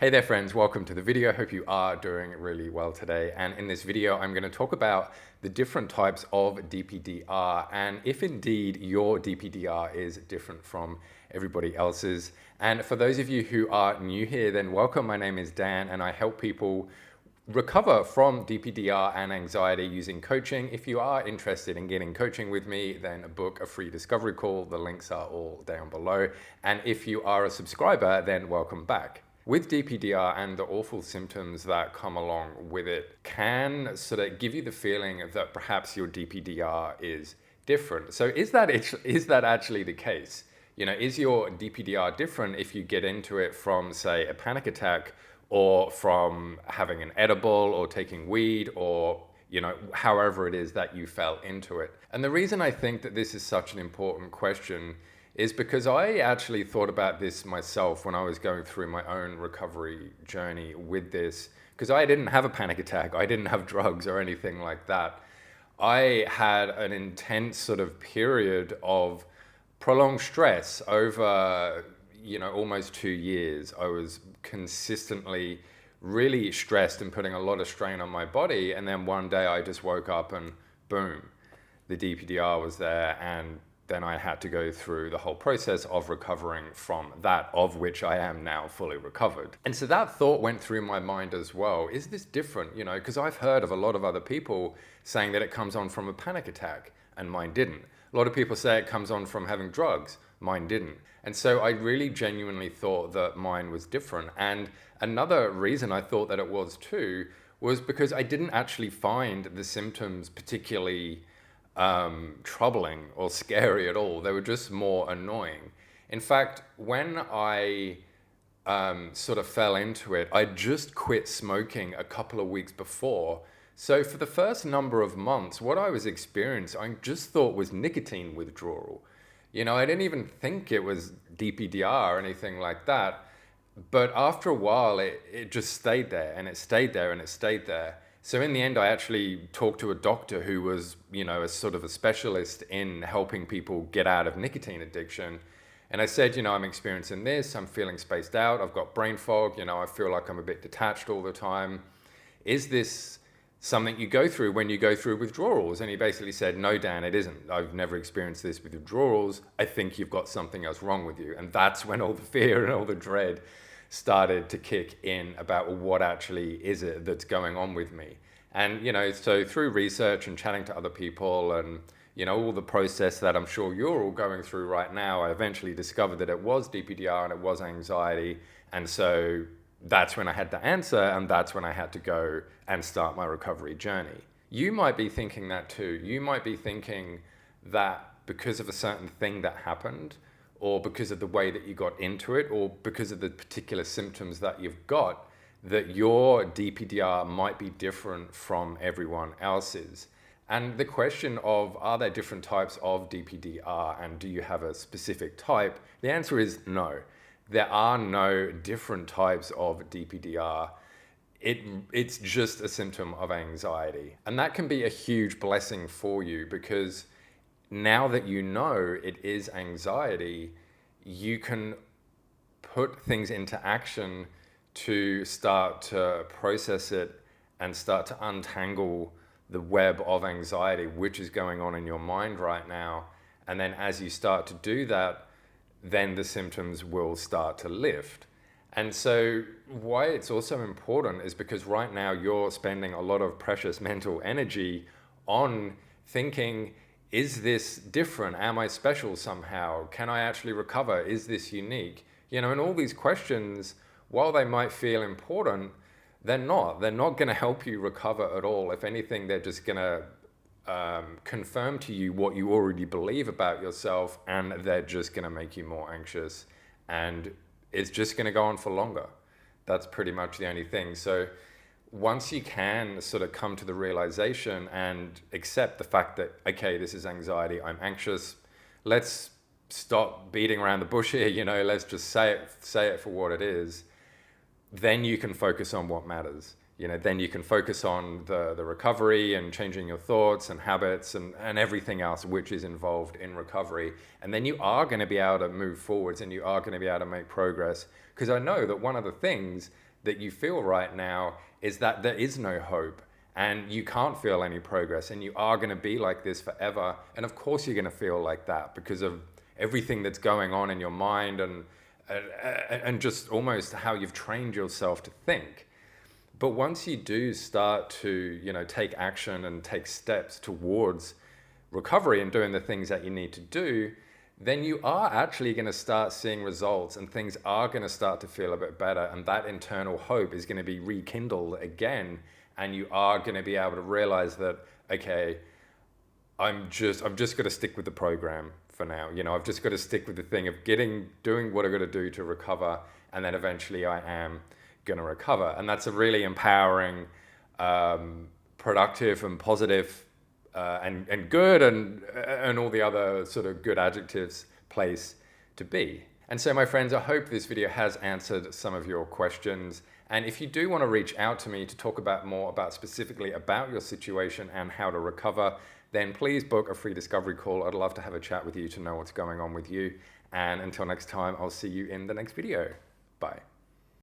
Hey there friends, welcome to the video. Hope you are doing really well today. And in this video, I'm going to talk about the different types of DPDR and if indeed your DPDR is different from everybody else's. And for those of you who are new here, then welcome. My name is Dan and I help people recover from DPDR and anxiety using coaching. If you are interested in getting coaching with me, then book a free discovery call. The links are all down below. And if you are a subscriber, then welcome back. With DPDR and the awful symptoms that come along with it can sort of give you the feeling that perhaps your DPDR is different. So is that actually the case? You know, is your DPDR different if you get into it from, say, a panic attack or from having an edible or taking weed or, you know, however it is that you fell into it? And the reason I think that this is such an important question is because I actually thought about this myself when I was going through my own recovery journey with this, because I didn't have a panic attack, I didn't have drugs or anything like that. I had an intense sort of period of prolonged stress over, you know, almost 2 years. I was consistently really stressed and putting a lot of strain on my body. And then one day I just woke up and boom, the DPDR was there, and then I had to go through the whole process of recovering from that, of which I am now fully recovered. And so that thought went through my mind as well. Is this different? You know, because I've heard of a lot of other people saying that it comes on from a panic attack and mine didn't. A lot of people say it comes on from having drugs, mine didn't. And so I really genuinely thought that mine was different. And another reason I thought that it was too was because I didn't actually find the symptoms particularly troubling or scary at all. They were just more annoying. In fact, when I sort of fell into it, I just quit smoking a couple of weeks before. So for the first number of months, what I was experiencing, I just thought was nicotine withdrawal. You know, I didn't even think it was DPDR or anything like that. But after a while, it just stayed there and it stayed there and it stayed there. So in the end, I actually talked to a doctor who was, you know, a sort of a specialist in helping people get out of nicotine addiction. And I said, you know, I'm experiencing this, I'm feeling spaced out, I've got brain fog, you know, I feel like I'm a bit detached all the time. Is this something you go through when you go through withdrawals? And he basically said, no, Dan, it isn't. I've never experienced this with withdrawals. I think you've got something else wrong with you. And that's when all the fear and all the dread started to kick in about what actually is it that's going on with me. And, you know, so through research and chatting to other people and, you know, all the process that I'm sure you're all going through right now, I eventually discovered that it was DPDR and it was anxiety. And so that's when I had the answer, and that's when I had to go and start my recovery journey. You might be thinking that too. You might be thinking that because of a certain thing that happened, or because of the way that you got into it, or because of the particular symptoms that you've got, that your DPDR might be different from everyone else's. And the question of, are there different types of DPDR and do you have a specific type? The answer is no. There are no different types of DPDR. It's just a symptom of anxiety. And that can be a huge blessing for you, because now that you know it is anxiety, you can put things into action to start to process it and start to untangle the web of anxiety which is going on in your mind right now. And then as you start to do that, then the symptoms will start to lift. And so why it's also important is because right now you're spending a lot of precious mental energy on thinking, is this different? Am I special somehow? Can I actually recover? Is this unique? You know, and all these questions, while they might feel important, they're not. They're not going to help you recover at all. If anything, they're just going to confirm to you what you already believe about yourself, and they're just going to make you more anxious, and it's just going to go on for longer. That's pretty much the only thing. So once you can sort of come to the realization and accept the fact that, okay, this is anxiety, I'm anxious, let's stop beating around the bush here, you know, let's just say it for what it is, then you can focus on what matters. You know, then you can focus on the recovery and changing your thoughts and habits and everything else which is involved in recovery. And then you are going to be able to move forwards and you are going to be able to make progress. Because I know that one of the things that you feel right now is that there is no hope and you can't feel any progress and you are going to be like this forever. And of course you're going to feel like that because of everything that's going on in your mind and just almost how you've trained yourself to think. But once you do start to, you know, take action and take steps towards recovery and doing the things that you need to do, then you are actually going to start seeing results and things are going to start to feel a bit better. And that internal hope is going to be rekindled again. And you are going to be able to realize that, okay, I'm just going to stick with the program for now. You know, I've just got to stick with the thing of doing what I've got to do to recover. And then eventually I am going to recover. And that's a really empowering, productive and positive and good and all the other sort of good adjectives place to be. And so my friends, I hope this video has answered some of your questions. And if you do want to reach out to me to talk more about specifically about your situation and how to recover, then please book a free discovery call. I'd love to have a chat with you to know what's going on with you. And until next time, I'll see you in the next video. Bye.